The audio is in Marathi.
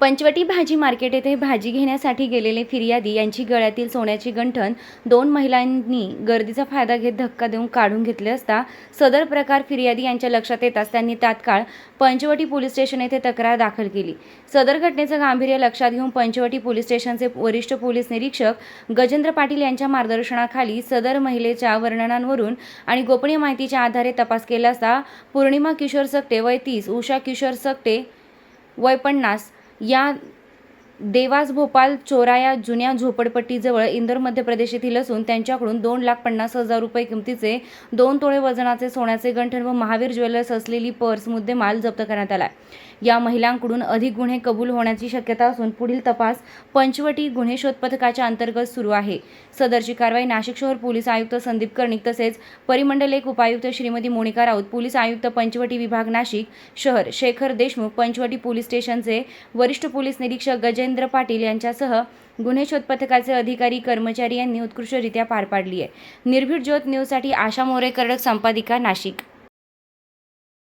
पंचवटी भाजी मार्केट येथे भाजी घेण्यासाठी गेलेले फिर्यादी यांची गळ्यातील सोन्याची गंठण दोन महिलांनी गर्दीचा फायदा घेत धक्का देऊन काढून घेतले असता सदर प्रकार फिर्यादी यांच्या लक्षात येताच त्यांनी तात्काळ पंचवटी पोलीस स्टेशन येथे तक्रार दाखल केली। सदर घटनेचं गांभीर्य लक्षात घेऊन पंचवटी पोलीस स्टेशनचे वरिष्ठ पोलीस निरीक्षक गजेंद्र पाटील यांच्या मार्गदर्शनाखाली सदर महिलेच्या वर्णनांवरून आणि गोपनीय माहितीच्या आधारे तपास केला असता पूर्णिमा किशोर सकटे वय 30, उषा किशोर सकटे वय 50 या देवास भोपाल चोराया जुन्या झोपडपट्टीजवळ इंदोर मध्य प्रदेश येथील असून त्यांच्याकडून 2,50,000 रुपये किमतीचे 2 तोळे वजनाचे सोन्याचे गंठण व महावीर ज्वेलर्स असलेली पर्स मुद्देमाल जप्त करण्यात आला। या महिलांकडून अधिक गुन्हे कबूल होण्याची शक्यता असून पुढील तपास पंचवटी गुन्हे शोध पथकाच्या अंतर्गत सुरू आहे। सदरची कारवाई नाशिक शहर पोलीस आयुक्त संदीप कर्णिक तसेच परिमंडल 1 उपायुक्त श्रीमती मोनिका राऊत, पोलीस आयुक्त पंचवटी विभाग नाशिक शहर शेखर देशमुख, पंचवटी पोलीस स्टेशनचे वरिष्ठ पोलीस निरीक्षक गजेंद्र पाटील यांच्यासह गुन्हे शोध पथकाचे अधिकारी कर्मचारी यांनी उत्कृष्टरित्या पार पाडली आहे। निर्भीड ज्योत न्यूजसाठी आशा मोरे, कर्डक, संपादिका, नाशिक।